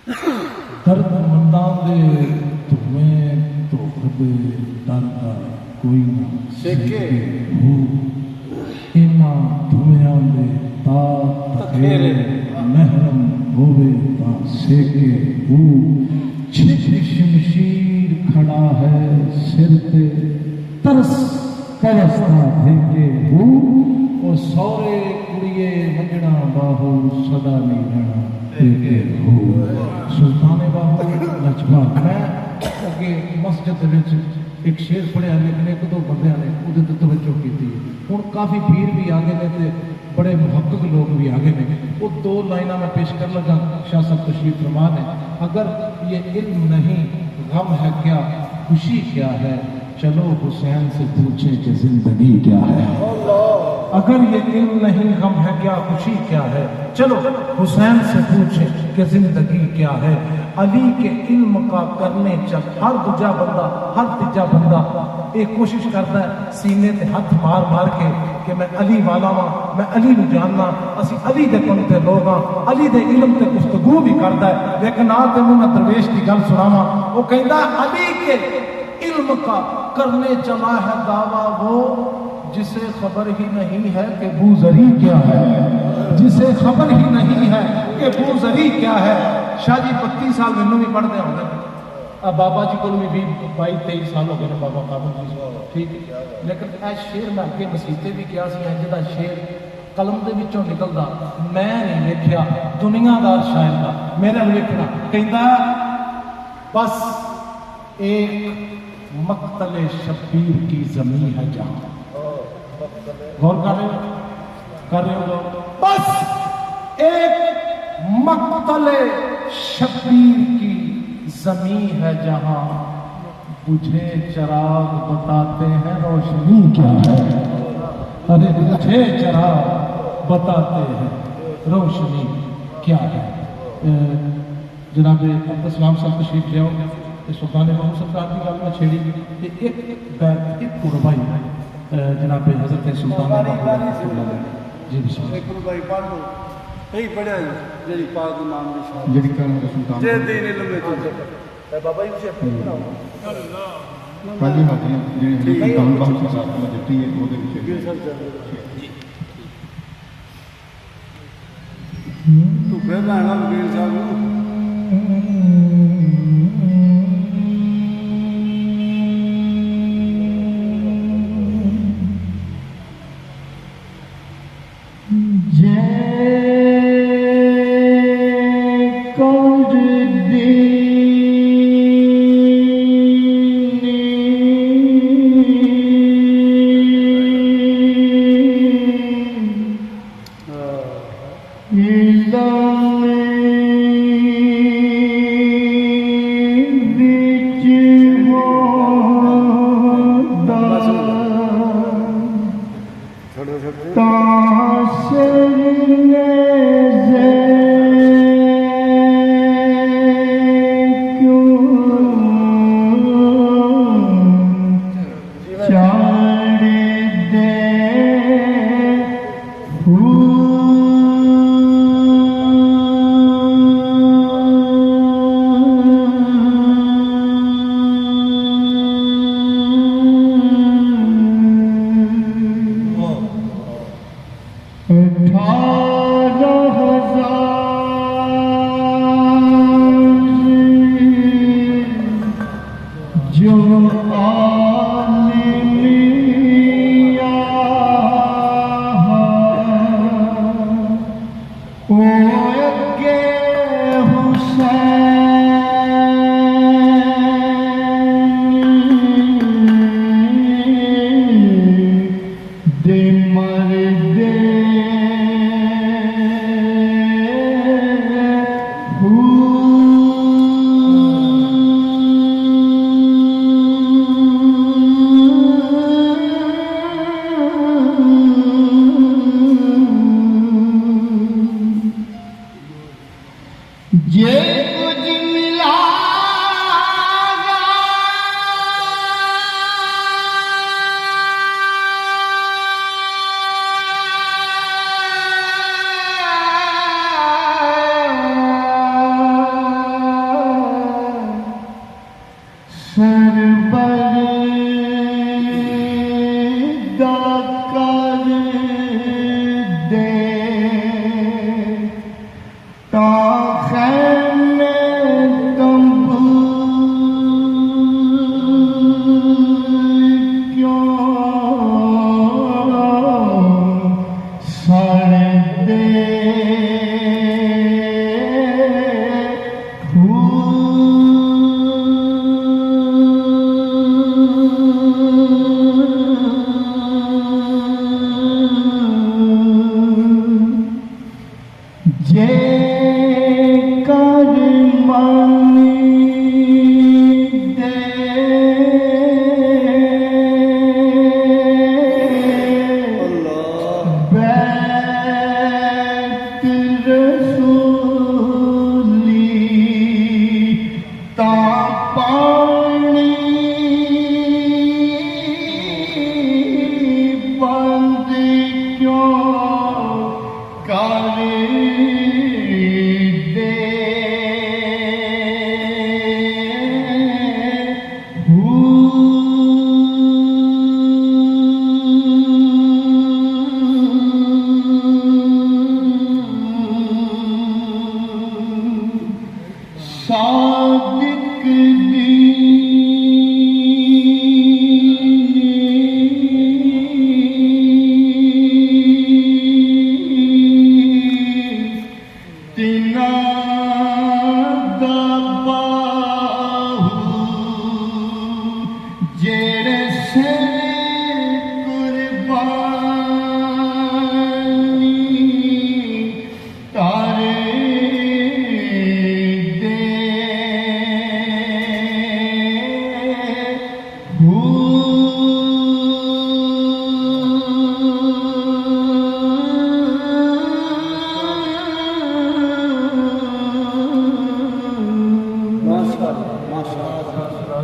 درد منداں دے دھویں دھوکھ دے ڈر دا کوئی نہ سیکے ہو اینا دھویاں دے تا تخیرے محرم ہوئے تا سیکے ہو چھک شمشیر کھڑا ہے سر تے ترس کرستا پھینکے ہو او سورے کڑیے منجنا باہو صدا نہیں رہنا پھینکے ہو سلطان باہو لجپا میں اگے مسجد وچ ایک شیر پڑھیا لیکن ایک دو بندیاں نے وہ توجہ کی تھی ہوں کافی پیر بھی آگے نے تے بڑے محقق لوگ بھی آگے نے وہ دو لائنہ میں پیش کر لگا شاہ صاحب تشریف فرما ہے اگر یہ علم نہیں غم ہے کیا خوشی کیا ہے چلو حسین سے پوچھیں کہ زندگی کیا ہے اگر یہ علم نہیں غم ہے کیا خوشی کیا ہے چلو حسین سے پوچھیں کہ زندگی کیا ہے علی کے علم کا کرنے چل ہر دوجا بندہ ہر تیجا بندہ ایک کوشش کرتا ہے سینے تے ہاتھ مار مار کے کہ میں علی والا ہاں میں علی نو جاننا اسی علی دے کم تے لوگ ہاں علی دے علم تے گفتگو بھی کرتا ہے لیکن آ تے میں درویش کی گل سناواں وہ کہندا علی کے علم کا کرنے چلا ہے دعویٰ وہ جسے خبر ہی نہیں ہے کہ بوزری کیا ہے جسے خبر ہی نہیں ہے کہ بوزری کیا ہے شاہ جی 32 سال مینوں بھی پڑھتے ہوں گے اب بابا جی کو بھی 22-23 سال ہو گئے بابا قابل جی ٹھیک لیکن اے شیر میں اگے مسیتے بھی کیا سی جہاں شیر قلم دے وچوں نکلدا میں نہیں ویکھیا دنیا دار شاعر دا میرے ویکھنا کہندا بس ایک مقتل شبیر کی زمین ہے جہاں غور کر رہے ہو بس ایک مقتل شبیر کی زمین ہے جہاں مجھے چراغ بتاتے ہیں روشنی کیا ہے ارے مجھے چراغ بتاتے ہیں روشنی کیا ہے جناب عبدالسلام صاحب تشریف لے آؤ سلطان باہو سرکار کی گل میں چھیڑی کہ ایک بیت ایک قربائی جناب حضرت سلطان باہو جی بسم اللہ ایک قربائی پڑھ لو کئی پڑھیا جی پاک نام دی شان جڑی کلام سلطان جے دین علم میں تو بابا جی سے پڑھاؤ پہلی بات ہے جڑی سلطان باہو سرکار نے دتی ہے وہ دے وچ تو پہلا نام وکیل صاحب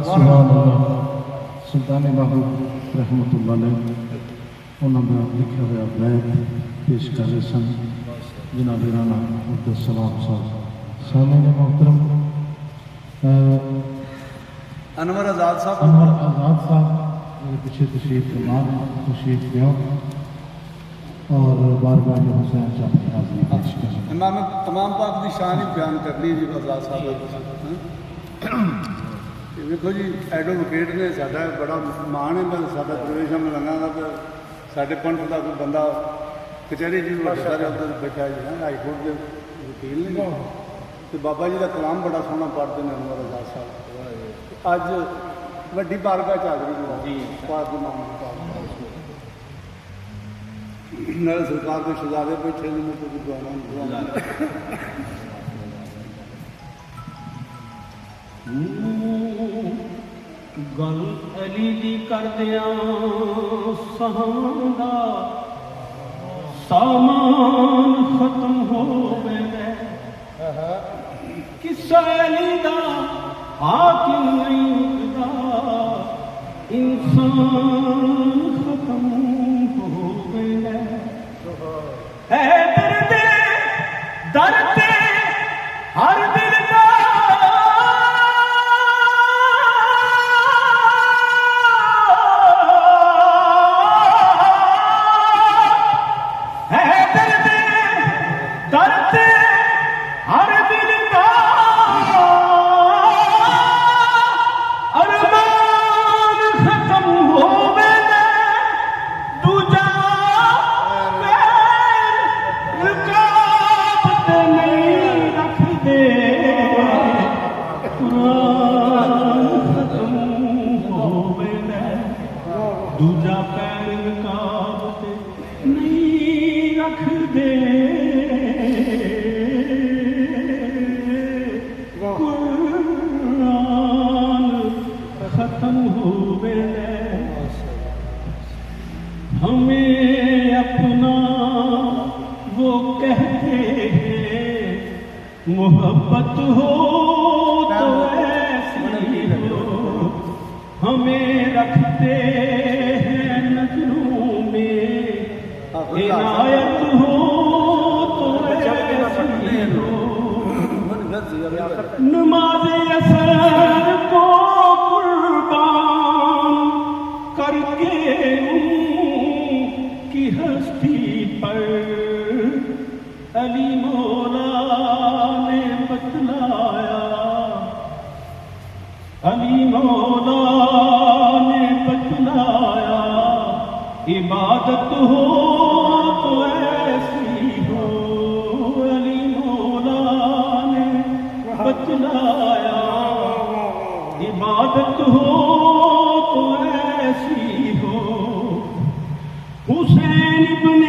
سبحان اللہ سلطان باہو رحمت اللہ علیہ انہوں نے لکھا ہوا بیت پیش کر رہے سن جناب رانا عبدالسلام صاحب سامعین محترم انور آزاد صاحب میرے پیچھے تشریف فرمان تشریف لے اور بارگاہ حسین صاحب کی حاضری پیش کر رہے امام تمام پاک کی شان ہی بیان کرنی ہے جی آزاد صاحب دیکھو جی ایڈوکیٹ نے ساڈا بڑا مان ہے ساڈا پرویش ملنگا کا تو سارے پنڈ کا کوئی بندہ کچہری جی سارے ادھر بیٹھا جی ہائی کورٹ کے وکیل نے تو بابا جی کا کلام بڑا سونا پڑھتے ہیں انور آزاد صاحب اج وڈی بارگاہ چادری جی پاک امام نال سرکار کے شہزادے بیٹھے نے کچھ دعاواں گل علی دی کردیاں سہاں دا سامان ختم ہو گئے قصہ علی دا حاکم نہیں اگدا انسان ختم ہو گئے اے درد ہر دل کا دوجا پیر رکاوٹ نہیں رکھ دے قرآن ختم ہو گئے ہمیں اپنا وہ کہتے ہیں محبت ہو تو ایسی ہو ہمیں رکھتے ہیں نظروں میں عنایت ہو تو ایسی ہو نماز اثر کو قربان کر کے ان کی ہستی پر علی مولا نے بتلایا علی مولا نے بتلایا عبادت ہو تو ایسی ہو علی مولا نے بتلایا عبادت ہو تو ایسی ہو حسین ابن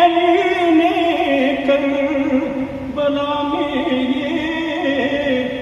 علی نے کربلا میں یہ